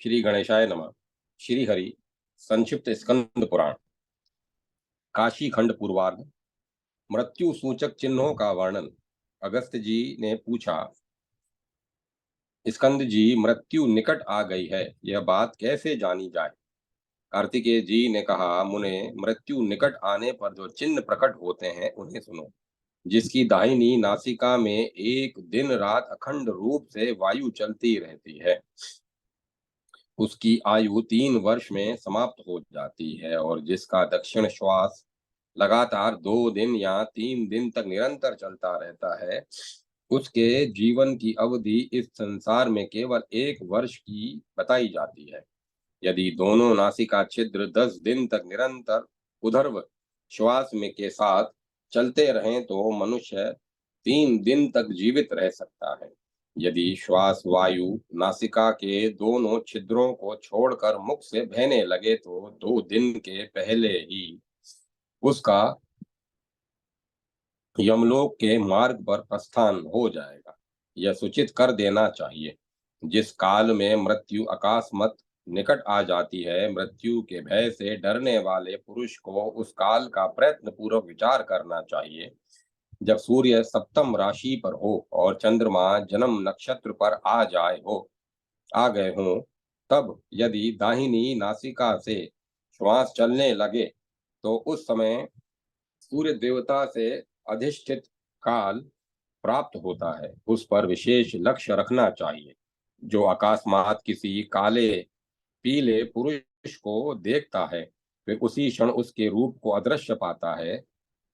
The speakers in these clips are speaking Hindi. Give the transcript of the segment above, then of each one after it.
श्री गणेशाय नमः। श्री हरि संक्षिप्त स्कंद पुराण काशी खंड पूर्वार्ध। मृत्यु सूचक चिन्हों का वर्णन। अगस्त्य जी ने पूछा, स्कंद जी, मृत्यु निकट आ गई है, यह बात कैसे जानी जाए? कार्तिकेय जी ने कहा, मुने, मृत्यु निकट आने पर जो चिन्ह प्रकट होते हैं उन्हें सुनो। जिसकी दाहिनी नासिका में एक दिन रात अखंड रूप से वायु चलती रहती है, उसकी आयु 3 वर्ष में समाप्त हो जाती है। और जिसका दक्षिण श्वास लगातार 2 दिन या 3 दिन तक निरंतर चलता रहता है, उसके जीवन की अवधि इस संसार में केवल 1 वर्ष की बताई जाती है। यदि दोनों नासिका छिद्र 10 दिन तक निरंतर उर्ध्व श्वास में के साथ चलते रहें तो मनुष्य 3 दिन तक जीवित रह सकता है। यदि श्वास वायु नासिका के दोनों छिद्रों को छोड़कर मुख से बहने लगे तो 2 दिन के पहले ही उसका यमलोक के मार्ग पर प्रस्थान हो जाएगा। यह सूचित कर देना चाहिए। जिस काल में मृत्यु अकस्मात निकट आ जाती है, मृत्यु के भय से डरने वाले पुरुष को उस काल का प्रयत्न पूर्वक विचार करना चाहिए। जब सूर्य सप्तम राशि पर हो और चंद्रमा जन्म नक्षत्र पर आ गए हों, तब यदि दाहिनी नासिका से श्वास चलने लगे तो उस समय सूर्य देवता से अधिष्ठित काल प्राप्त होता है। उस पर विशेष लक्ष्य रखना चाहिए। जो अकस्मात किसी काले पीले पुरुष को देखता है, फिर उसी क्षण उसके रूप को अदृश्य पाता है,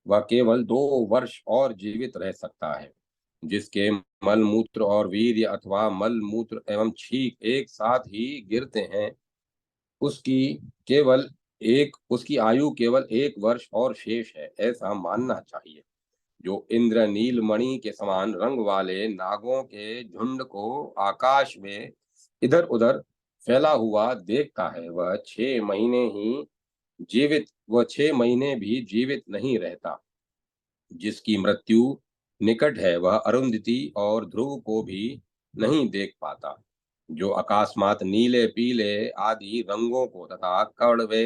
वह केवल 2 वर्ष और जीवित रह सकता है। जिसके मल मूत्र और वीर्य अथवा मल मूत्र एवं छींक एक साथ ही गिरते हैं, उसकी केवल उसकी आयु केवल 1 वर्ष और शेष है, ऐसा मानना चाहिए। जो इंद्र नीलमणि के समान रंग वाले नागों के झुंड को आकाश में इधर उधर फैला हुआ देखता है, वह 6 महीने भी जीवित नहीं रहता। जिसकी मृत्यु निकट है, वह अरुंधति और ध्रुव को भी नहीं देख पाता। जो अकस्मात नीले पीले आदि रंगों को तथा कड़वे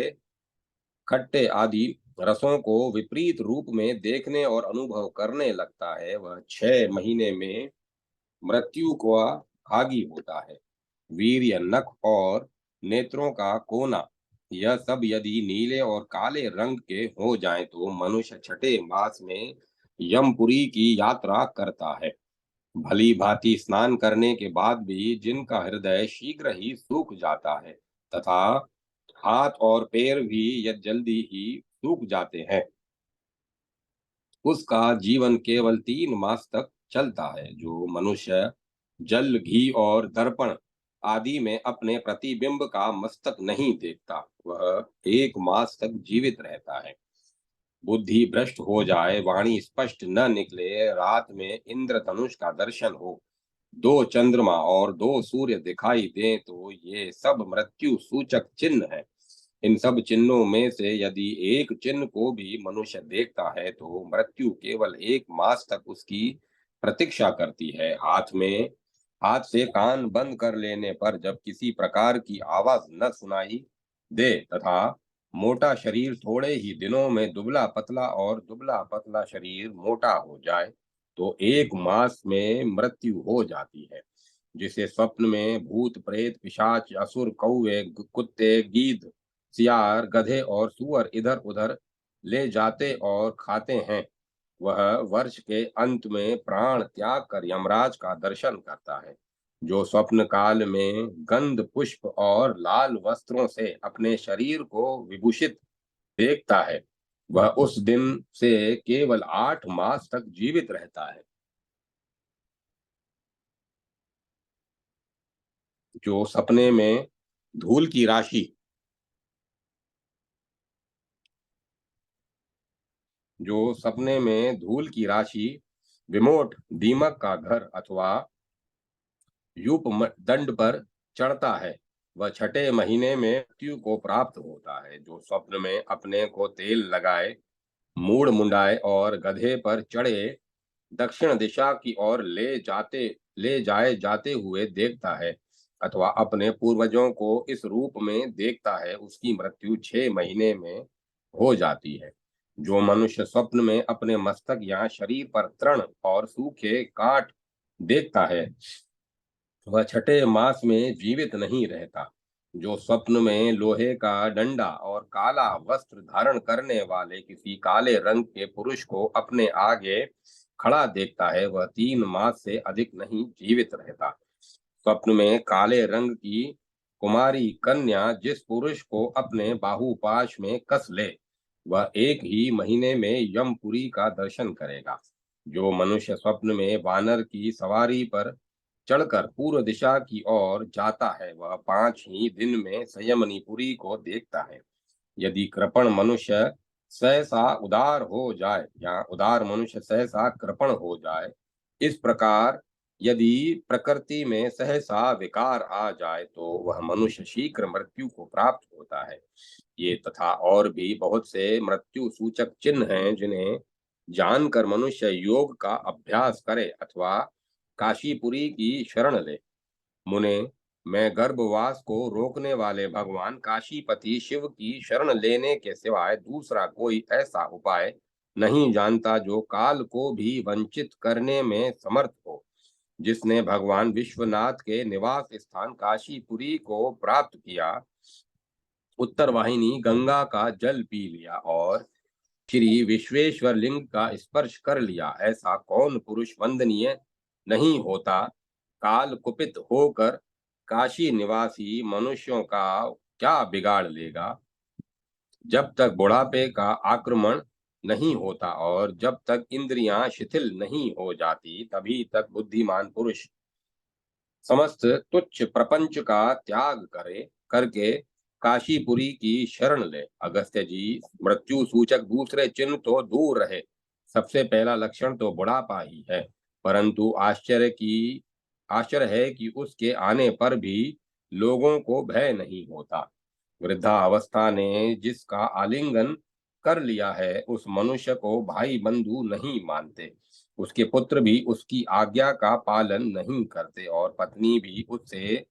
खट्टे आदि रसों को विपरीत रूप में देखने और अनुभव करने लगता है, वह 6 महीने में मृत्यु को भागी होता है। वीर्य, नख और नेत्रों का कोना, यह सब यदि नीले और काले रंग के हो जाएं तो मनुष्य छठे मास में यमपुरी की यात्रा करता है। भली भांति स्नान करने के बाद भी जिनका हृदय शीघ्र ही सूख जाता है तथा हाथ और पैर भी यह जल्दी ही सूख जाते हैं, उसका जीवन केवल 3 मास तक चलता है। जो मनुष्य जल, घी और दर्पण आदि में अपने प्रतिबिंब का मस्तक नहीं देखता, वह 1 मास तक जीवित रहता है। बुद्धि भ्रष्ट हो जाए, वाणी स्पष्ट न निकले, रात में इंद्रधनुष का दर्शन हो, 2 चंद्रमा और 2 सूर्य दिखाई दें, तो ये सब मृत्यु सूचक चिन्ह है। इन सब चिन्हों में से यदि एक चिन्ह को भी मनुष्य देखता है तो मृत्यु केवल 1 मास तक उसकी प्रतीक्षा करती है। हाथ से कान बंद कर लेने पर जब किसी प्रकार की आवाज न सुनाई दे तथा मोटा शरीर थोड़े ही दिनों में दुबला पतला शरीर मोटा हो जाए, तो 1 मास में मृत्यु हो जाती है। जिसे स्वप्न में भूत प्रेत पिशाच असुर कौवे कुत्ते गीध सियार गधे और सुअर इधर उधर ले जाते और खाते हैं, वह वर्ष के अंत में प्राण त्याग कर यमराज का दर्शन करता है। जो स्वप्न काल में गंध पुष्प और लाल वस्त्रों से अपने शरीर को विभूषित देखता है, वह उस दिन से केवल 8 मास तक जीवित रहता है। जो सपने में धूल की राशि जो सपने में धूल की राशि, विमोट दीमक का घर अथवा यूप दंड पर चढ़ता है, वह छठे महीने में मृत्यु को प्राप्त होता है। जो स्वप्न में अपने को तेल लगाए, मूड़ मुंडाए और गधे पर चढ़े दक्षिण दिशा की ओर ले जाए जाते हुए देखता है, अथवा अपने पूर्वजों को इस रूप में देखता है, उसकी मृत्यु 6 महीने में हो जाती है। जो मनुष्य स्वप्न में अपने मस्तक या शरीर पर तृण और सूखे काठ देखता है, वह छठे मास में जीवित नहीं रहता। जो स्वप्न में लोहे का डंडा और काला वस्त्र धारण करने वाले किसी काले रंग के पुरुष को अपने आगे खड़ा देखता है, वह 3 मास से अधिक नहीं जीवित रहता। स्वप्न में काले रंग की कुमारी कन्या जिस पुरुष को अपने बाहुपाश में कस ले, वह 1 ही महीने में यमपुरी का दर्शन करेगा। जो मनुष्य स्वप्न में वानर की सवारी पर चढ़कर पूर्व दिशा की ओर जाता है, वह 5 ही दिन में संयमनीपुरी को देखता है। यदि कृपण मनुष्य सहसा उदार हो जाए या उदार मनुष्य सहसा कृपण हो जाए, इस प्रकार यदि प्रकृति में सहसा विकार आ जाए, तो वह मनुष्य शीघ्र मृत्यु को प्राप्त होता है। ये तथा और भी बहुत से मृत्यु सूचक चिन्ह हैं, जिन्हें जानकर मनुष्य योग का अभ्यास करे अथवा काशीपुरी की शरण ले। मुने, मैं गर्भवास को रोकने वाले भगवान काशीपति शिव की शरण लेने के सिवाय दूसरा कोई ऐसा उपाय नहीं जानता, जो काल को भी वंचित करने में समर्थ हो। जिसने भगवान विश्वनाथ के निवास स्थान काशीपुरी को प्राप्त किया, उत्तर वाहिनी गंगा का जल पी लिया और श्री विश्वेश्वर लिंग का स्पर्श कर लिया, ऐसा कौन पुरुष वंदनीय नहीं होता। काल कुपित होकर काशी निवासी मनुष्यों का क्या बिगाड़ लेगा। जब तक बुढ़ापे का आक्रमण नहीं होता और जब तक इंद्रियां शिथिल नहीं हो जाती, तभी तक बुद्धिमान पुरुष समस्त तुच्छ प्रपंच का त्याग करके काशीपुरी की शरण ले। अगस्त्य जी, मृत्यु सूचक दूसरे चिन्ह तो दूर रहे, सबसे पहला लक्षण तो बुढ़ापा ही है। परंतु आश्चर्य है कि उसके आने पर भी लोगों को भय नहीं होता। वृद्धावस्था ने जिसका आलिंगन कर लिया है, उस मनुष्य को भाई बंधु नहीं मानते। उसके पुत्र भी उसकी आज्ञा का पालन नहीं करते और पत्नी भी उससे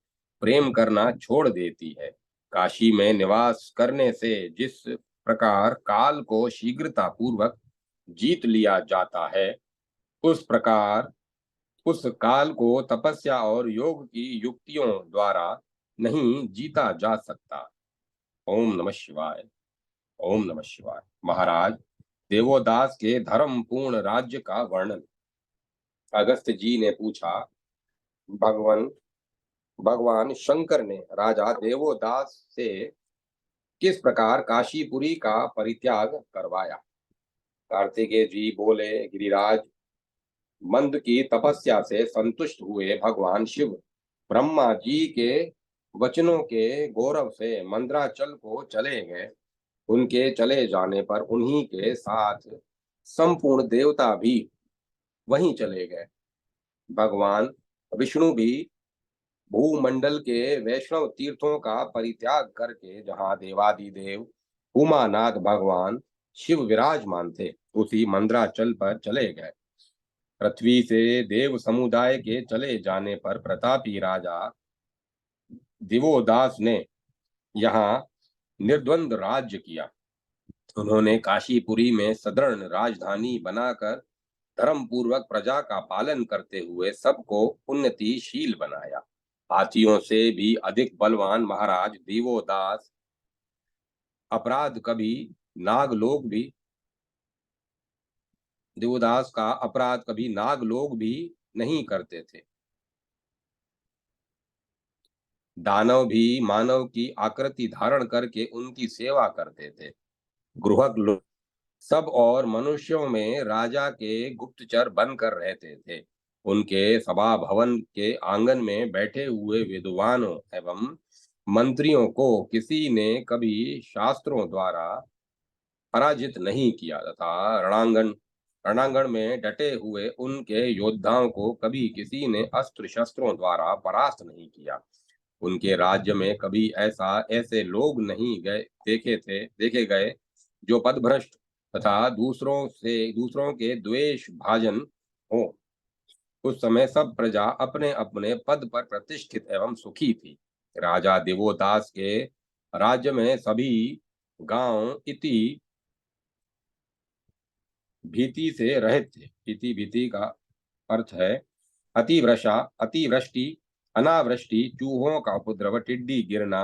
प्रेम करना छोड़ देती है। काशी में निवास करने से जिस प्रकार काल को शीघ्रता पूर्वक जीत लिया जाता है, उस प्रकार उस काल को तपस्या और योग की युक्तियों द्वारा नहीं जीता जा सकता। ओम नमः शिवाय। ओम नमः शिवाय। महाराज, देवोदास के धर्म पूर्ण राज्य का वर्णन। अगस्त्य जी ने पूछा, भगवान भगवान शंकर ने राजा देवोदास से किस प्रकार काशीपुरी का परित्याग करवाया। कार्तिकेय जी बोले, गिरिराज, मंद की तपस्या से संतुष्ट हुए भगवान शिव ब्रह्मा जी के वचनों के गौरव से मंद्राचल को चले गए। उनके चले जाने पर उन्हीं के साथ संपूर्ण देवता भी वहीं चले गए। भगवान विष्णु भी भूमंडल के वैष्णव तीर्थों का परित्याग करके जहाँ देवादिदेव उमानाथ भगवान शिव विराजमान थे, उसी मंद्राचल पर चले गए। पृथ्वी से देव समुदाय के चले जाने पर प्रतापी राजा दिवोदास ने यहाँ निर्द्वंद राज्य किया। उन्होंने काशीपुरी में सदृढ़ राजधानी बनाकर धर्म पूर्वक प्रजा का पालन करते हुए सबको उन्नतिशील बनाया। हाथियों से भी अधिक बलवान महाराज अपराध कभी नागलोक भी देवदास का अपराध कभी नागलोक भी नहीं करते थे। दानव भी मानव की आकृति धारण करके उनकी सेवा करते थे। गृहक लोग सब और मनुष्यों में राजा के गुप्तचर बनकर रहते थे। उनके सभा भवन के आंगन में बैठे हुए विद्वानों एवं मंत्रियों को किसी ने कभी शास्त्रों द्वारा पराजित नहीं किया तथा रणांगण में डटे हुए उनके योद्धाओं को कभी किसी ने अस्त्र शस्त्रों द्वारा परास्त नहीं किया। उनके राज्य में कभी ऐसे लोग नहीं गए देखे गए जो पदभ्रष्ट तथा दूसरों के द्वेष भाजन हो। उस समय सब प्रजा अपने अपने पद पर प्रतिष्ठित एवं सुखी थी। राजा दिवोदास के राज्य में सभी गांव इति भीति से रहित थे। इति भीति का अर्थ है अतिवृषा, अतिवृष्टि, अनावृष्टि, चूहों का उपद्रव, टिड्डी गिरना,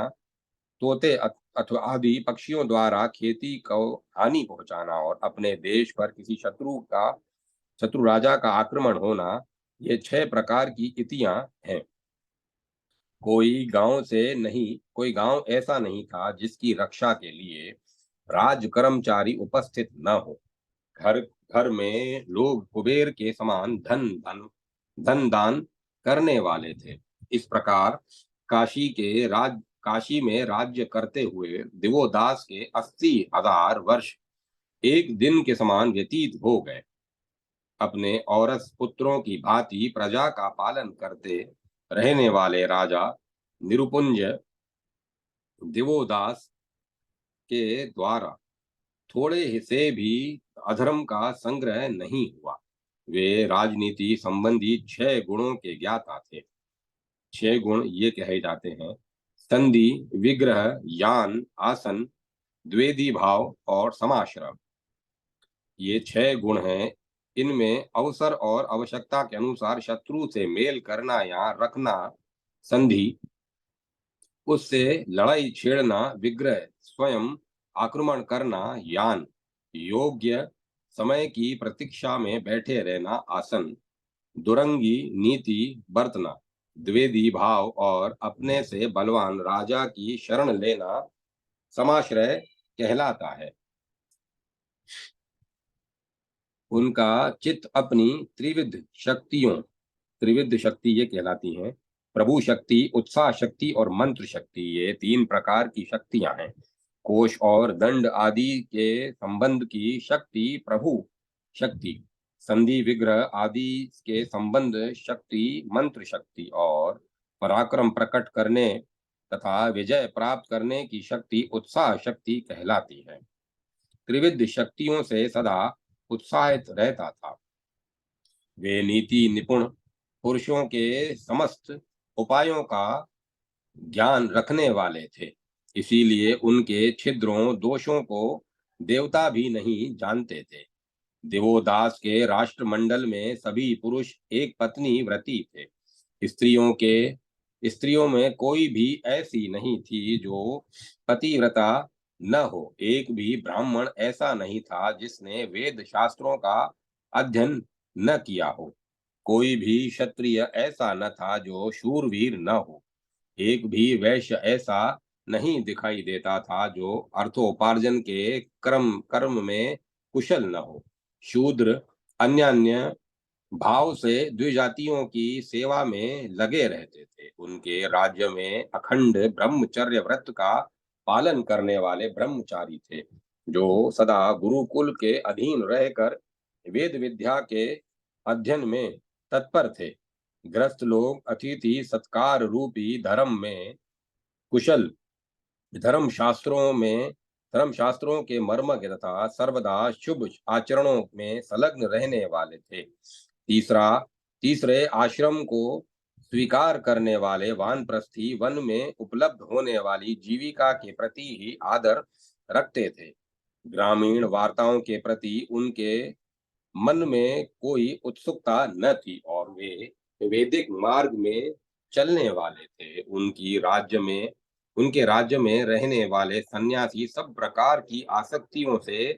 तोते अथवा आदि पक्षियों द्वारा खेती को हानि पहुंचाना और अपने देश पर किसी शत्रु राजा का आक्रमण होना, ये 6 प्रकार की इतियां हैं। कोई गांव ऐसा नहीं था जिसकी रक्षा के लिए राज कर्मचारी उपस्थित न हो। घर घर में लोग कुबेर के समान धन दान करने वाले थे। इस प्रकार काशी में राज्य करते हुए दिवोदास के 80,000 वर्ष एक दिन के समान व्यतीत हो गए। अपने औरस पुत्रों की भांति प्रजा का पालन करते रहने वाले राजा निरुपुंज दिवोदास के द्वारा थोड़े से भी अधर्म का संग्रह नहीं हुआ। वे राजनीति संबंधी 6 गुणों के ज्ञाता थे। 6 गुण ये कहे जाते हैं: संधि, विग्रह, यान, आसन, द्वेदी भाव और समाश्रय। ये 6 गुण हैं। इनमें अवसर और आवश्यकता के अनुसार शत्रु से मेल करना या रखना संधि, उससे लड़ाई छेड़ना विग्रह, स्वयं आक्रमण करना यान, योग्य समय की प्रतीक्षा में बैठे रहना आसन, दुरंगी नीति बरतना द्वेदी भाव और अपने से बलवान राजा की शरण लेना समाश्रय कहलाता है। उनका चित्त अपनी त्रिविध शक्ति ये कहलाती हैं: प्रभु शक्ति, उत्साह शक्ति और मंत्र शक्ति। ये 3 प्रकार की शक्तियां हैं। कोश और दंड आदि के संबंध की शक्ति प्रभु शक्ति, संधि विग्रह आदि के संबंध शक्ति मंत्र शक्ति और पराक्रम प्रकट करने तथा विजय प्राप्त करने की शक्ति उत्साह शक्ति कहलाती है। त्रिविध शक्तियों से सदा उत्साहित रहता था। वे नीति निपुण पुरुषों के समस्त उपायों का ज्ञान रखने वाले थे। इसीलिए उनके छिद्रों दोषों को देवता भी नहीं जानते थे। दिवोदास के राष्ट्रमंडल में सभी पुरुष एक पत्नी व्रती थे। स्त्रियों में कोई भी ऐसी नहीं थी जो पतिव्रता न हो। एक भी ब्राह्मण ऐसा नहीं था जिसने वेद शास्त्रों का अध्ययन न किया हो। कोई भी क्षत्रिय ऐसा न था जो शूरवीर न हो। एक भी वैश्य ऐसा नहीं दिखाई देता था जो अर्थोपार्जन के कर्म में कुशल न हो। शूद्र अन्य अन्य भाव से द्विजातियों की सेवा में लगे रहते थे। उनके राज्य में अखंड ब्रह्मचर्य व्रत का पालन करने वाले ब्रह्मचारी थे, जो सदा गुरुकुल के अधीन रहकर वेद विद्या के अध्ययन में तत्पर थे। ग्रस्त लोग अतिथि सत्कार रूपी धर्म में कुशल, धर्म शास्त्रों में धर्म शास्त्रों के मर्मज्ञ तथा सर्वदा शुभ आचरणों में संलग्न रहने वाले थे। तीसरे आश्रम को स्वीकार करने वाले वानप्रस्थी वन में उपलब्ध होने वाली जीविका के प्रति ही आदर रखते थे। ग्रामीण वार्ताओं के प्रति उनके मन में कोई उत्सुकता न थी और वे वैदिक मार्ग में चलने वाले थे। उनके राज्य में रहने वाले सन्यासी सब प्रकार की आसक्तियों से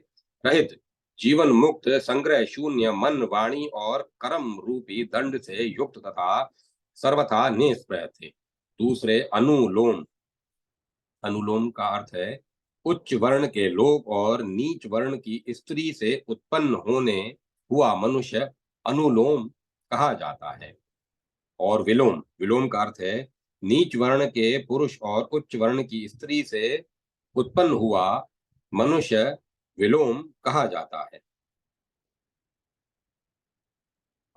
रहित, जीवन मुक्त, संग्रह शून्य, मन वाणी और कर्म रूपी दंड से युक्त तथा सर्वथा निष्प्रह थे। दूसरे अनुलोम अनुलोम का अर्थ है उच्च वर्ण के लोग और नीच वर्ण की स्त्री से उत्पन्न होने हुआ मनुष्य अनुलोम कहा जाता है। और विलोम विलोम का अर्थ है नीच वर्ण के पुरुष और उच्च वर्ण की स्त्री से उत्पन्न हुआ मनुष्य विलोम कहा जाता है।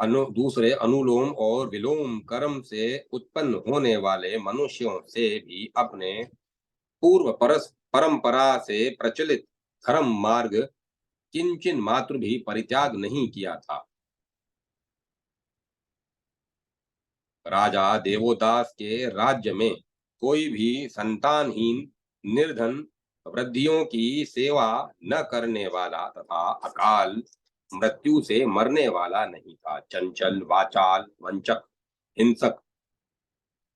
दूसरे अनुलोम और विलोम कर्म से उत्पन्न होने वाले मनुष्यों से भी अपने पूर्व परंपरा से प्रचलित धर्म मार्ग किंचन मात्र भी परित्याग नहीं किया था। राजा देवोदास के राज्य में कोई भी संतानहीन, निर्धन, वृद्धियों की सेवा न करने वाला तथा अकाल मृत्यु से मरने वाला नहीं था। चंचल, वाचाल, वंचक, हिंसक,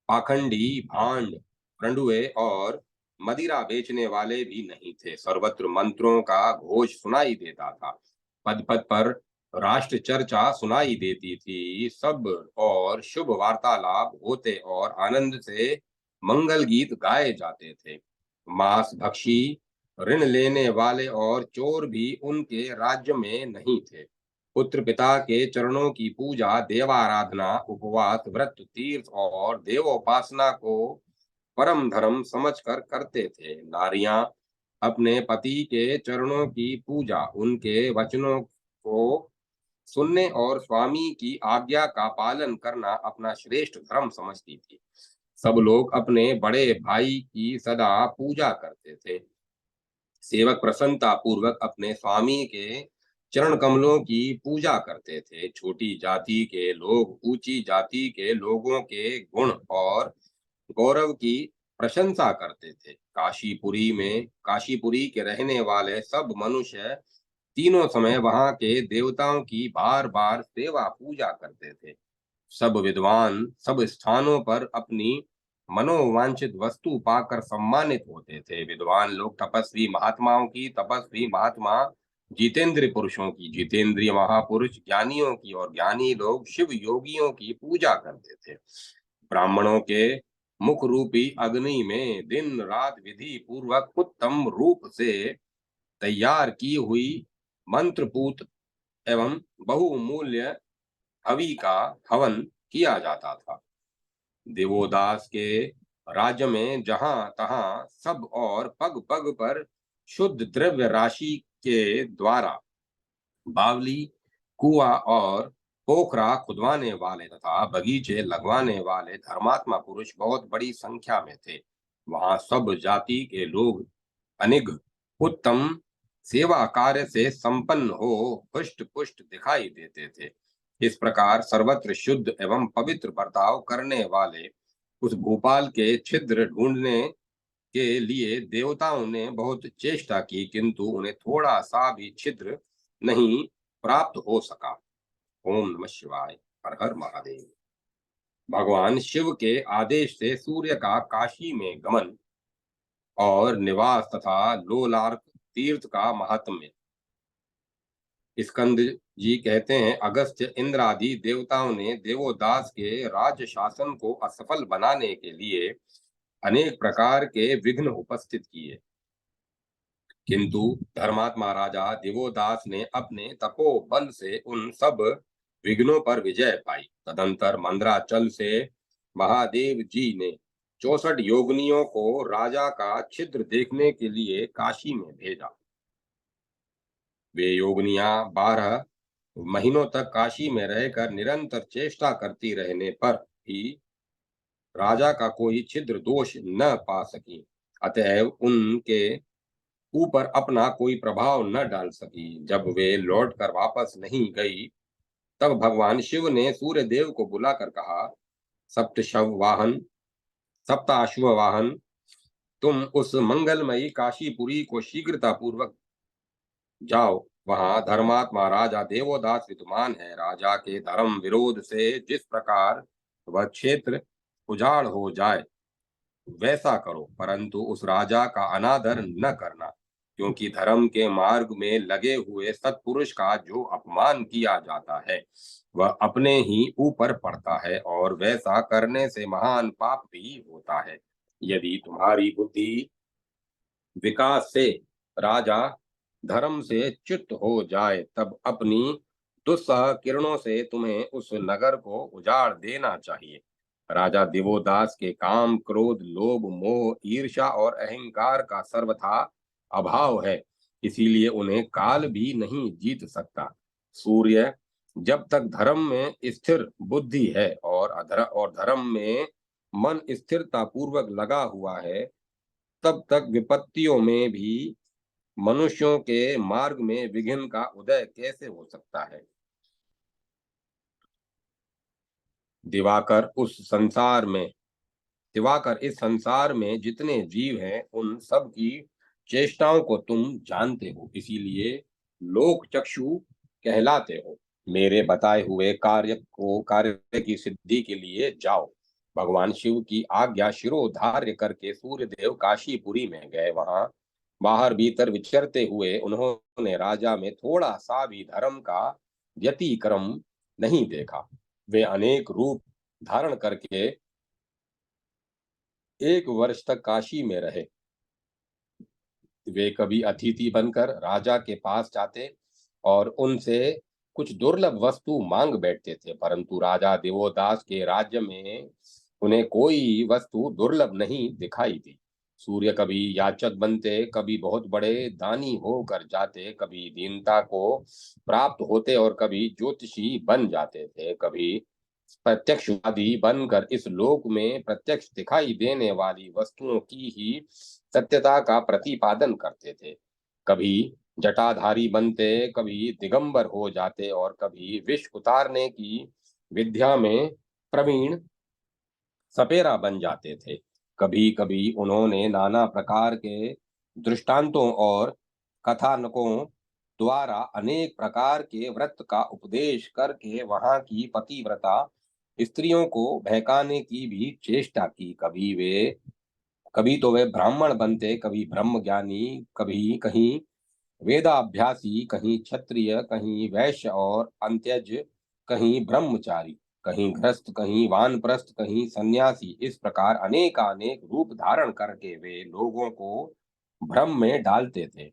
पाखंडी, भांड, रंडुए और मदिरा बेचने वाले भी नहीं थे। सर्वत्र मंत्रों का घोष सुनाई देता था। पद पद पर राष्ट्र चर्चा सुनाई देती थी। सब और शुभ वार्तालाप होते और आनंद से मंगल गीत गाए जाते थे। मांस भक्षी, ऋण लेने वाले और चोर भी उनके राज्य में नहीं थे। पुत्र पिता के चरणों की पूजा, देवाराधना, उपवास, व्रत, तीर्थ और देवोपासना को परम धर्म समझकर करते थे। नारियां अपने पति के चरणों की पूजा, उनके वचनों को सुनने और स्वामी की आज्ञा का पालन करना अपना श्रेष्ठ धर्म समझती थी। सब लोग अपने बड़े भाई की सदा पूजा करते थे। सेवक प्रसन्नता पूर्वक अपने स्वामी के चरण कमलों की पूजा करते थे। छोटी जाति के लोग ऊंची जाति के लोगों के गुण और गौरव की प्रशंसा करते थे। काशीपुरी के रहने वाले सब मनुष्य तीनों समय वहां के देवताओं की बार बार सेवा पूजा करते थे। सब विद्वान सब स्थानों पर अपनी मनोवांछित वस्तु पाकर सम्मानित होते थे। विद्वान लोग तपस्वी महात्माओं की, तपस्वी महात्मा जितेंद्रिय पुरुषों की, जितेंद्रिय महापुरुष ज्ञानियों की और ज्ञानी लोग शिव योगियों की पूजा करते थे। ब्राह्मणों के मुख रूपी अग्नि में दिन रात विधि पूर्वक उत्तम रूप से तैयार की हुई मंत्रपूत एवं बहुमूल्य हवि का हवन किया जाता था। देवोदास के राज्य में जहां तहां सब और पग पग पर शुद्ध द्रव्य राशि के द्वारा बावली, कुआ और पोखरा खुदवाने वाले तथा बगीचे लगवाने वाले धर्मात्मा पुरुष बहुत बड़ी संख्या में थे। वहां सब जाति के लोग अनिग उत्तम सेवा कार्य से संपन्न हो पुष्ट पुष्ट दिखाई देते थे। इस प्रकार सर्वत्र शुद्ध एवं पवित्र बर्ताव करने वाले उस भोपाल के छिद्र ढूंढने के लिए देवताओं ने बहुत चेष्टा की, किंतु उन्हें थोड़ा सा भी छिद्र नहीं प्राप्त हो सका। ओम नमः शिवाय। हर हर महादेव। भगवान शिव के आदेश से सूर्य का काशी में गमन और निवास तथा लोलार्क तीर्थ का महात्म्य। स्कंद जी कहते हैं, अगस्त्य, इंद्र आदि देवताओं ने देवोदास के राज्य शासन को असफल बनाने के लिए अनेक प्रकार के विघ्न उपस्थित किए, किंतु धर्मात्मा राजा देवोदास ने अपने तपोबल से उन सब विघ्नों पर विजय पाई। तदंतर मंदराचल से महादेव जी ने 64 योगिनियों को राजा का छिद्र देखने के लिए काशी में भेजा। वे योगिनियां 12 महीनों तक काशी में रहकर निरंतर चेष्टा करती रहने पर भी राजा का कोई छिद्र दोष न पा सकी, अतएव उनके ऊपर अपना कोई प्रभाव न डाल सकी। जब वे लौटकर वापस नहीं गई, तब भगवान शिव ने सूर्य देव को बुलाकर कहा, सप्ताश्व वाहन, तुम उस मंगलमयी काशीपुरी को शीघ्रता पूर्वक जाओ। वहां धर्मात्मा राजा देवोदास विद्यमान है। राजा के धर्म विरोध से जिस प्रकार वह क्षेत्र उजाड़ हो जाए वैसा करो, परंतु उस राजा का अनादर न करना, क्योंकि धर्म के मार्ग में लगे हुए सत्पुरुष का जो अपमान किया जाता है वह अपने ही ऊपर पड़ता है और वैसा करने से महान पाप भी होता है। यदि तुम्हारी बुद्धि विकास से राजा धर्म से च्युत हो जाए, तब अपनी दुस्सह किरणों से तुम्हें उस नगर को उजाड़ देना चाहिए। राजा दिवोदास के काम, क्रोध, लोभ, मोह, ईर्ष्या और अहंकार का सर्वथा अभाव है, इसीलिए उन्हें काल भी नहीं जीत सकता। सूर्य जब तक धर्म में स्थिर बुद्धि है और धर्म में मन स्थिरता पूर्वक लगा हुआ है, तब तक विपत्तियों में भी मनुष्यों के मार्ग में विघ्न का उदय कैसे हो सकता है। दिवाकर इस संसार में जितने जीव हैं उन सब की चेष्टाओं को तुम जानते हो, इसीलिए लोक चक्षु कहलाते हो। मेरे बताए हुए कार्य की सिद्धि के लिए जाओ। भगवान शिव की आज्ञा शिरोधार्य करके सूर्यदेव काशीपुरी में गए। वहां बाहर भीतर विचरते हुए उन्होंने राजा में थोड़ा सा भी धर्म का व्यतिक्रम नहीं देखा। वे अनेक रूप धारण करके 1 वर्ष तक काशी में रहे। वे कभी अतिथि बनकर राजा के पास जाते और उनसे कुछ दुर्लभ वस्तु मांग बैठते थे, परंतु राजा देवोदास के राज्य में उन्हें कोई वस्तु दुर्लभ नहीं दिखाई दी। सूर्य कभी याचक बनते, कभी बहुत बड़े दानी होकर जाते, कभी दीनता को प्राप्त होते और कभी ज्योतिषी बन जाते थे, कभी प्रत्यक्षवादी बनकर इस लोक में प्रत्यक्ष दिखाई देने वाली वस्तुओं की ही सत्यता का प्रतिपादन करते थे। कभी जटाधारी बनते, कभी दिगंबर हो जाते और कभी विष उतारने की विद्या में प्रवीण सपेरा बन जाते थे। कभी कभी उन्होंने नाना प्रकार के दृष्टांतों और कथानकों द्वारा अनेक प्रकार के व्रत का उपदेश करके वहां की पतिव्रता स्त्रियों को बहकाने की भी चेष्टा की। कभी तो वे ब्राह्मण बनते, कभी ब्रह्म ज्ञानी, कभी कहीं वेदाभ्यासी, कहीं क्षत्रिय, कहीं वैश्य और अंत्यज, कहीं ब्रह्मचारी, कहीं गृहस्थ, कहीं वानप्रस्थ, कहीं सन्यासी। इस प्रकार अनेकानेक रूप धारण करके वे लोगों को भ्रम में डालते थे।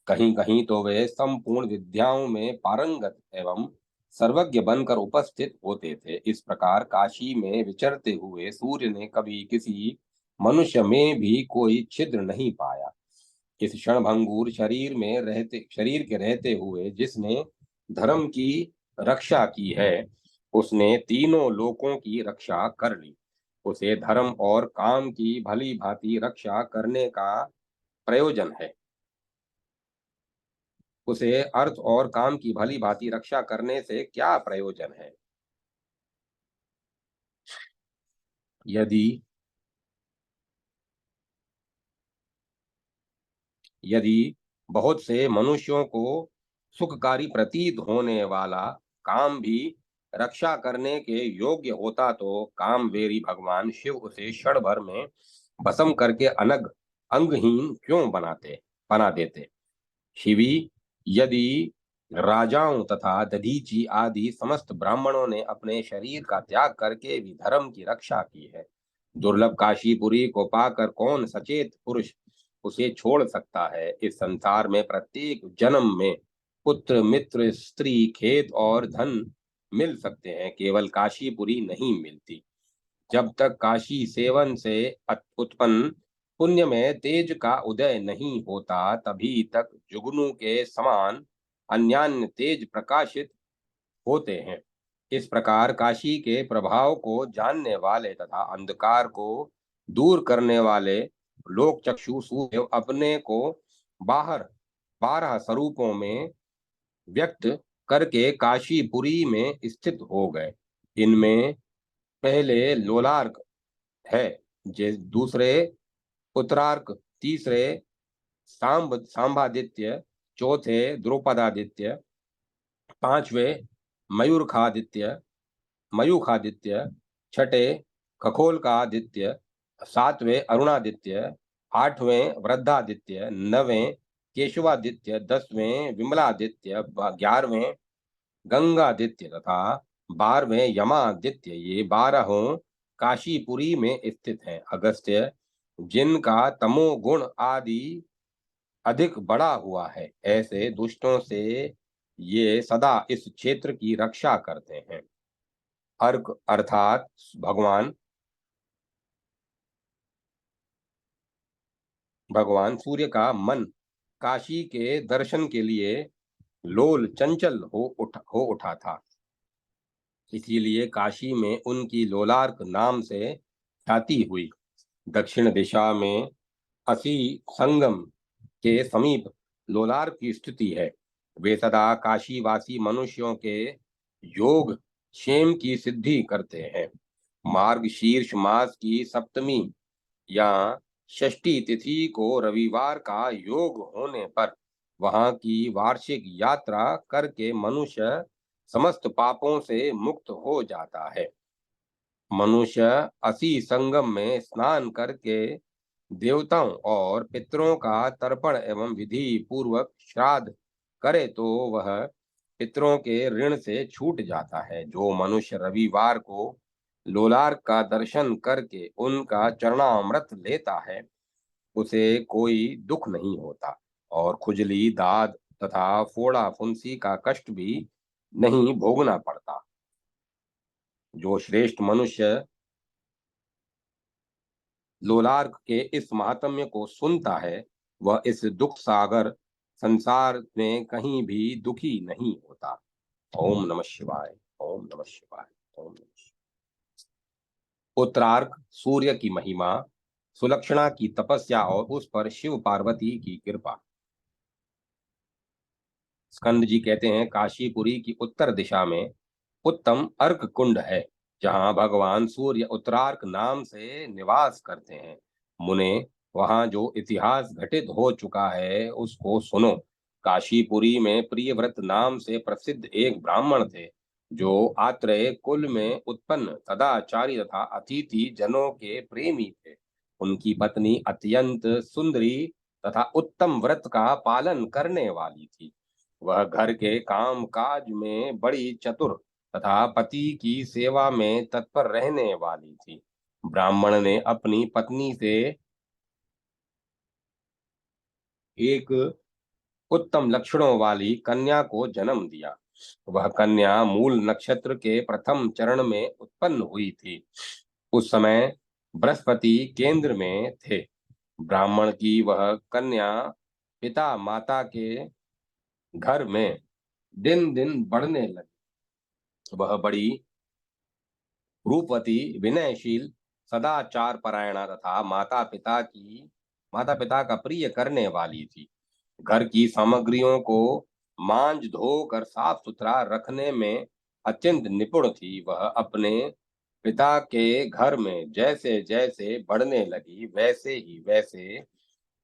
कहीं कहीं तो वे संपूर्ण विद्याओं में पारंगत एवं सर्वज्ञ बनकर उपस्थित होते थे। इस प्रकार काशी में विचरते हुए सूर्य ने कभी किसी मनुष्य में भी कोई छिद्र नहीं पाया। इस क्षणभंगुर शरीर के रहते हुए जिसने धर्म की रक्षा की है, उसने तीनों लोकों की रक्षा कर ली। उसे धर्म और काम की भली भांति रक्षा करने का प्रयोजन है। उसे अर्थ और काम की भली भांति रक्षा करने से क्या प्रयोजन है? यदि यदि बहुत से मनुष्यों को सुखकारी प्रतीत होने वाला काम भी रक्षा करने के योग्य होता, तो कामवेरी भगवान शिव उसे क्षण भर में भस्म करके अनग अंगहीन क्यों बना देते? शिवी यदि राजाओं तथा दधीची आदि समस्त ब्राह्मणों ने अपने शरीर का त्याग करके भी धर्म की रक्षा की है, दुर्लभ काशीपुरी को पाकर कौन सचेत पुरुष उसे छोड़ सकता है? इस संसार में प्रत्येक जन्म में पुत्र, मित्र, स्त्री, खेत और धन मिल सकते हैं, केवल काशीपुरी नहीं मिलती। जब तक काशी सेवन से उत्पन्न पुण्य में तेज का उदय नहीं होता, तभी तक जुगनू के समान अन्यान्य तेज प्रकाशित होते हैं। इस प्रकार काशी के प्रभाव को जानने वाले तथा अंधकार को दूर करने वाले लोक चक्षु सूर्य अपने को बाहर 12 स्वरूपों में व्यक्त करके काशीपुरी में स्थित हो गए। इनमें पहले लोलार्क है, दूसरे उत्तरार्क, तीसरे सांबादित्य, चौथे द्रुपदादित्य, पांचवे मयूरखादित्य मयूखादित्य, छठे खगोलकादित्य, सातवें अरुणादित्य, आठवें वृद्धादित्य, नवें केशवादित्य, 10वें विमलादित्य, 11वें गंगादित्य तथा 12वें यमादित्य, ये 12 काशीपुरी में स्थित हैं। अगस्त्य, जिनका तमोगुण आदि अधिक बढ़ा हुआ है, ऐसे दुष्टों से ये सदा इस क्षेत्र की रक्षा करते हैं। अर्क अर्थात भगवान सूर्य का मन काशी के दर्शन के लिए लोल चंचल हो उठा था, इसीलिए काशी में उनकी लोलार्क नाम से ख्याति हुई। दक्षिण दिशा में असी संगम के समीप लोलार्क की स्थिति है। वे सदा काशीवासी मनुष्यों के योग क्षेम की सिद्धि करते हैं। मार्गशीर्ष मास की सप्तमी या षष्ठी तिथि को रविवार का योग होने पर वहां की वार्षिक यात्रा करके मनुष्य समस्त पापों से मुक्त हो जाता है। मनुष्य असी संगम में स्नान करके देवताओं और पितरों का तर्पण एवं विधि पूर्वक श्राद्ध करे तो वह पितरों के ऋण से छूट जाता है। जो मनुष्य रविवार को लोलार्क का दर्शन करके उनका चरणामृत लेता है उसे कोई दुख नहीं होता और खुजली दाद तथा फोड़ा फुंसी का कष्ट भी नहीं भोगना पड़ता। जो श्रेष्ठ मनुष्य लोलार्क के इस महात्म्य को सुनता है वह इस दुख सागर संसार में कहीं भी दुखी नहीं होता। ओम नमः शिवाय। ओम नमः शिवाय। ओम नमः शिवाय। उत्तरार्क सूर्य की महिमा, सुलक्षणा की तपस्या और उस पर शिव पार्वती की कृपा। स्कंद जी कहते हैं काशीपुरी की उत्तर दिशा में उत्तम अर्क कुंड है जहां भगवान सूर्य उत्तरार्क नाम से निवास करते हैं। मुने वहां जो इतिहास घटित हो चुका है उसको सुनो। काशीपुरी में प्रियव्रत नाम से प्रसिद्ध एक ब्राह्मण थे जो आत्रेय कुल में उत्पन्न सदाचारी तथा अतिथि जनों के प्रेमी थे। उनकी पत्नी अत्यंत सुंदरी तथा उत्तम व्रत का पालन करने वाली थी। वह घर के काम काज में बड़ी चतुर तथा पति की सेवा में तत्पर रहने वाली थी। ब्राह्मण ने अपनी पत्नी से एक उत्तम लक्षणों वाली कन्या को जन्म दिया। वह कन्या मूल नक्षत्र के प्रथम चरण में उत्पन्न हुई थी। उस समय बृहस्पति केंद्र में थे। ब्राह्मण की वह कन्या पिता माता के घर में दिन दिन बढ़ने लगी। वह बड़ी रूपवती, विनयशील, सदाचार परायणा तथा माता पिता का प्रिय करने वाली थी। घर की सामग्रियों को मांज धोकर साफ सुथरा रखने में अत्यंत निपुण थी। वह अपने पिता के घर में जैसे जैसे बढ़ने लगी वैसे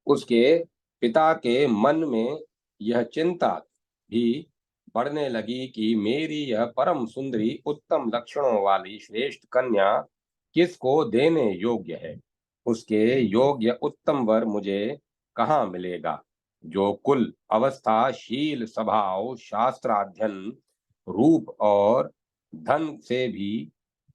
उसके पिता के मन में यह चिंता भी बढ़ने लगी कि मेरी यह परम सुंदरी उत्तम लक्षणों वाली श्रेष्ठ कन्या किसको देने योग्य है। उसके योग्य उत्तम वर मुझे कहाँ मिलेगा जो कुल अवस्था शील स्वभाव शास्त्राध्ययन रूप और धन से भी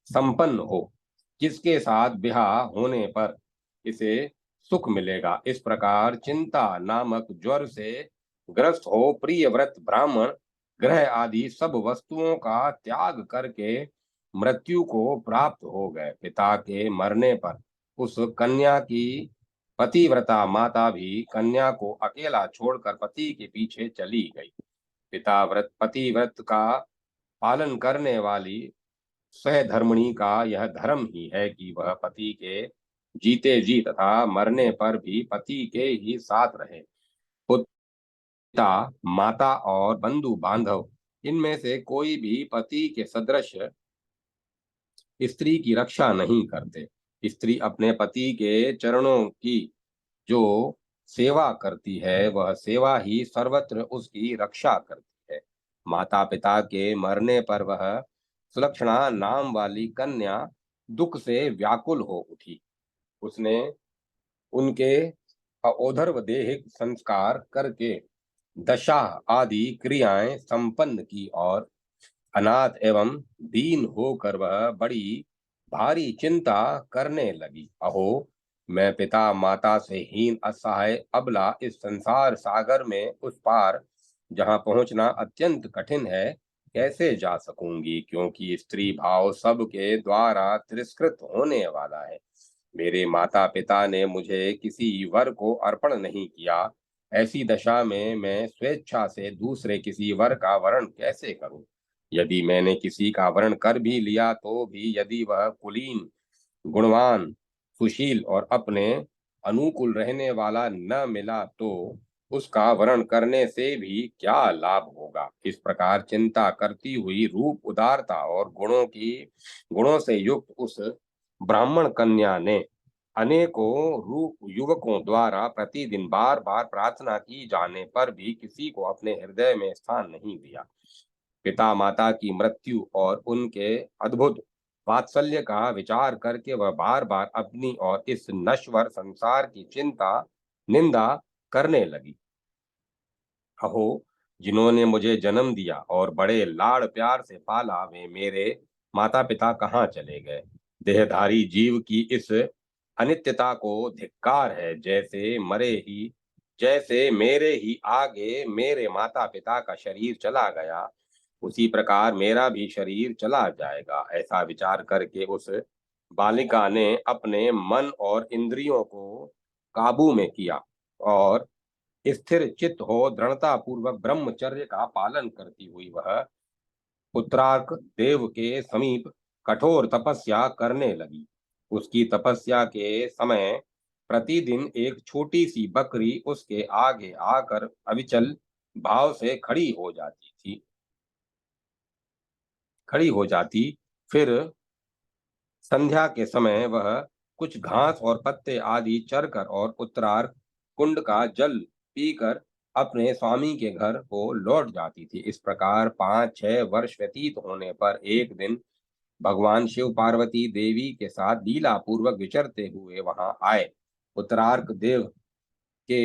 संपन्न हो, किसके साथ ब्याह होने पर इसे सुख मिलेगा। इस प्रकार चिंता नामक ज्वर से ग्रस्त हो प्रियव्रत ब्राह्मण ग्रह आदि सब वस्तुओं का त्याग करके मृत्यु को प्राप्त हो गए। पिता के मरने पर उस कन्या की पतिव्रता माता भी कन्या को अकेला छोड़कर पति के पीछे चली गई। पतिव्रत का पालन करने वाली सहधर्मिणी का यह धर्म ही है कि वह पति के जीते जी तथा मरने पर भी पति के ही साथ रहे। पिता माता और बंधु बांधव इनमें से कोई भी पति के सदृश स्त्री की रक्षा नहीं करते। स्त्री अपने पति के चरणों की जो सेवा करती है वह सेवा ही सर्वत्र उसकी रक्षा करती है। माता पिता के मरने पर वह सुलक्षणा नाम वाली कन्या दुख से व्याकुल हो उठी। उसने उनके औधर्व देहिक संस्कार करके दशा आदि क्रियाएं संपन्न की और अनाथ एवं दीन होकर वह बड़ी भारी चिंता करने लगी। अहो, मैं पिता माता से हीन असहाय अबला इस संसार सागर में उस पार जहाँ पहुंचना अत्यंत कठिन है कैसे जा सकूंगी, क्योंकि स्त्री भाव सबके द्वारा तिरस्कृत होने वाला है। मेरे माता पिता ने मुझे किसी वर को अर्पण नहीं किया। ऐसी दशा में मैं स्वेच्छा से दूसरे किसी वर का वरण कैसे करूं। यदि मैंने किसी का वरण कर भी लिया तो भी यदि वह कुलीन गुणवान सुशील और अपने अनुकूल रहने वाला न मिला तो उसका वर्ण करने से भी क्या लाभ होगा। इस प्रकार चिंता करती हुई रूप, उदारता और गुणों से युक्त उस ब्राह्मण कन्या ने अनेकों रूप युवकों द्वारा प्रतिदिन बार बार प्रार्थना की जाने पर भी किसी को अपने हृदय में स्थान नहीं दिया। पिता माता की मृत्यु और उनके अद्भुत वात्सल्य का विचार करके वह बार बार अपनी और इस नश्वर संसार की चिंता निंदा करने लगी। अहो, जिन्होंने मुझे जन्म दिया और बड़े लाड़ प्यार से पाला, वे मेरे माता पिता कहाँ चले गए। देहधारी जीव की इस अनित्यता को धिक्कार है। जैसे मेरे ही आगे मेरे माता पिता का शरीर चला गया, उसी प्रकार मेरा भी शरीर चला जाएगा। ऐसा विचार करके उस बालिका ने अपने मन और इंद्रियों को काबू में किया और स्थिर चित्त हो दृढ़ता पूर्वक ब्रह्मचर्य का पालन करती हुई वह पुत्रार्क देव के समीप कठोर तपस्या करने लगी। उसकी तपस्या के समय प्रतिदिन एक छोटी सी बकरी उसके आगे आकर अविचल भाव से खड़ी हो जाती। फिर संध्या के समय वह कुछ घास और पत्ते आदि चरकर और उत्तरार्क कुंड का जल पीकर अपने स्वामी के घर को लौट जाती थी। इस प्रकार 5-6 वर्ष व्यतीत होने पर एक दिन भगवान शिव पार्वती देवी के साथ लीला पूर्वक विचरते हुए वहां आए। उत्तरार्क देव के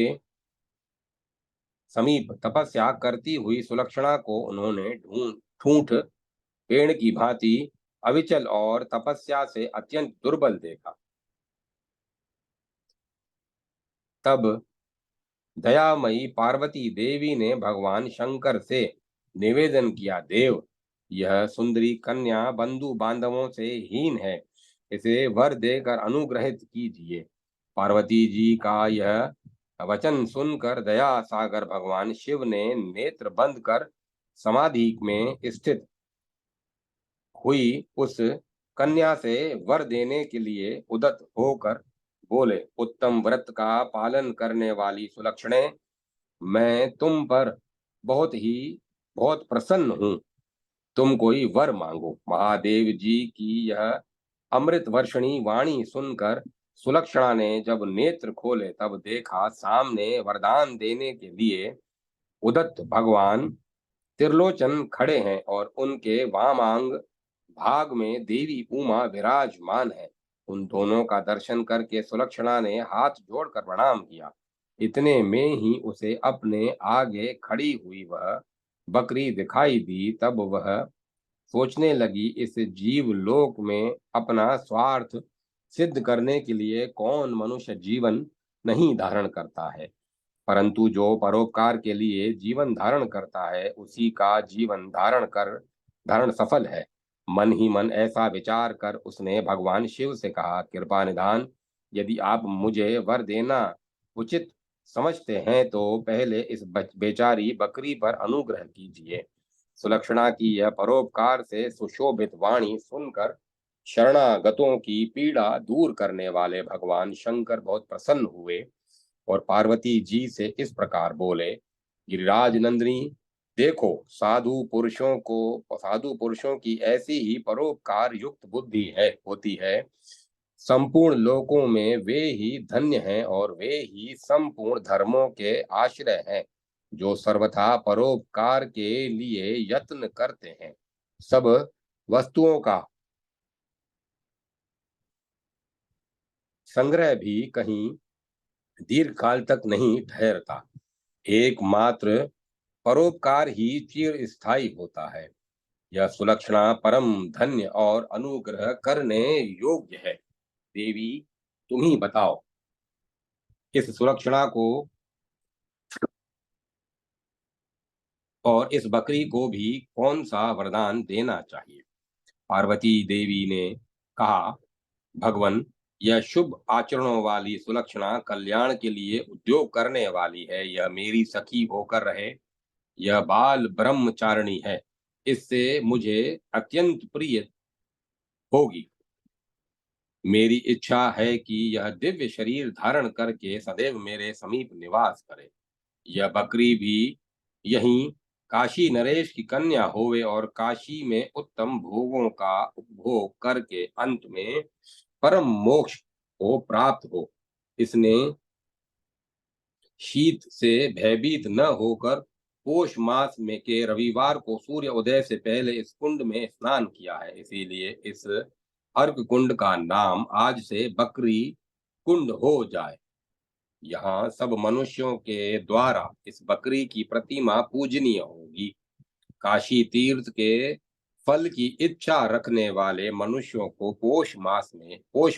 समीप तपस्या करती हुई सुलक्षणा को उन्होंने ठूंठ पेड़ की भांति अविचल और तपस्या से अत्यंत दुर्बल देखा। तब दयामयी पार्वती देवी ने भगवान शंकर से निवेदन किया, देव, यह सुंदरी कन्या बंधु बांधवों से हीन है, इसे वर देकर अनुग्रहित कीजिए। पार्वती जी का यह वचन सुनकर दया सागर भगवान शिव ने नेत्र बंद कर समाधि में स्थित हुई उस कन्या से वर देने के लिए उदत होकर बोले, उत्तम व्रत का पालन करने वाली सुलक्षणे, मैं तुम पर बहुत ही बहुत प्रसन्न हूँ। तुम कोई वर मांगो। महादेव जी की यह अमृत वर्षणी वाणी सुनकर सुलक्षणा ने जब नेत्र खोले तब देखा सामने वरदान देने के लिए उदत्त भगवान त्रिलोचन खड़े हैं और उनके वामांग भाग में देवी उमा विराजमान है। उन दोनों का दर्शन करके सुलक्षणा ने हाथ जोड़कर प्रणाम किया। इतने में ही उसे अपने आगे खड़ी हुई वह बकरी दिखाई दी। तब वह सोचने लगी, इस जीव लोक में अपना स्वार्थ सिद्ध करने के लिए कौन मनुष्य जीवन नहीं धारण करता है, परंतु जो परोपकार के लिए जीवन धारण करता है उसी का जीवन धारण सफल है। मन ही मन ऐसा विचार कर उसने भगवान शिव से कहा, कृपा निधान, यदि आप मुझे वर देना उचित समझते हैं तो पहले इस बेचारी बकरी पर अनुग्रह कीजिए। सुलक्षणा की यह परोपकार से सुशोभित वाणी सुनकर शरणागतों की पीड़ा दूर करने वाले भगवान शंकर बहुत प्रसन्न हुए और पार्वती जी से इस प्रकार बोले, गिरिराज नंदिनी, देखो, साधु पुरुषों की ऐसी ही परोपकार युक्त बुद्धि है होती है। संपूर्ण लोकों में वे ही धन्य हैं और वे ही संपूर्ण धर्मों के आश्रय हैं, जो सर्वथा परोपकार के लिए यत्न करते हैं। सब वस्तुओं का संग्रह भी कहीं दीर्घ काल तक नहीं ठहरता। एकमात्र परोपकार ही चिर स्थायी होता है। यह सुलक्षणा परम धन्य और अनुग्रह करने योग्य है। देवी, तुम ही बताओ, इस सुलक्षणा को और इस बकरी को भी कौन सा वरदान देना चाहिए। पार्वती देवी ने कहा, भगवन, यह शुभ आचरणों वाली सुलक्षणा कल्याण के लिए उद्योग करने वाली है। यह मेरी सखी होकर रहे। यह बाल ब्रह्मचारिणी है। इससे मुझे अत्यंत प्रिय होगी। मेरी इच्छा है कि यह दिव्य शरीर धारण करके सदैव मेरे समीप निवास करे। यह बकरी भी यहीं काशी नरेश की कन्या होवे और काशी में उत्तम भोगों का उपभोग करके अंत में परम मोक्ष को प्राप्त हो। इसने शीत से भयभीत न होकर पोष मास में के रविवार को सूर्य उदय से पहले इस कुंड में स्नान किया है। इसीलिए इस अर्क कुंड का नाम आज से बकरी कुंड हो जाए। यहाँ सब मनुष्यों के द्वारा इस बकरी की प्रतिमा पूजनीय होगी। काशी तीर्थ के फल की इच्छा रखने वाले मनुष्यों को पोष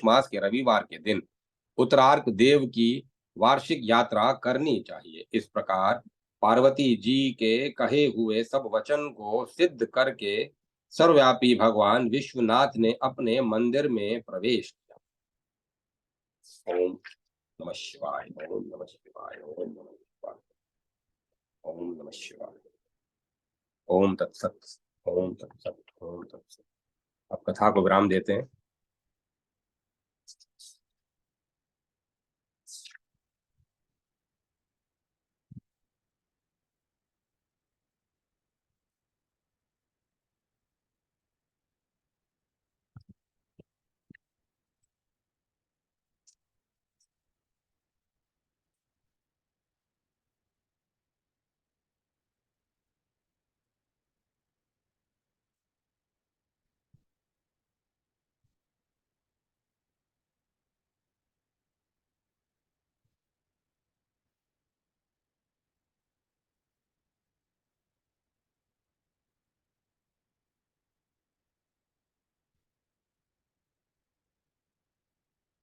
मास के रविवार के दिन उत्तरार्क देव की वार्षिक यात्रा करनी चाहिए। इस प्रकार पार्वती जी के कहे हुए सब वचन को सिद्ध करके सर्वव्यापी भगवान विश्वनाथ ने अपने मंदिर में प्रवेश किया। ओम नमः शिवाय, ओम नमः शिवाय, ओम नमः शिवाय, ओम नमः शिवाय। ओम तत्सत, ओम तत्सत, ओम तत्सत। अब कथा को विराम देते हैं।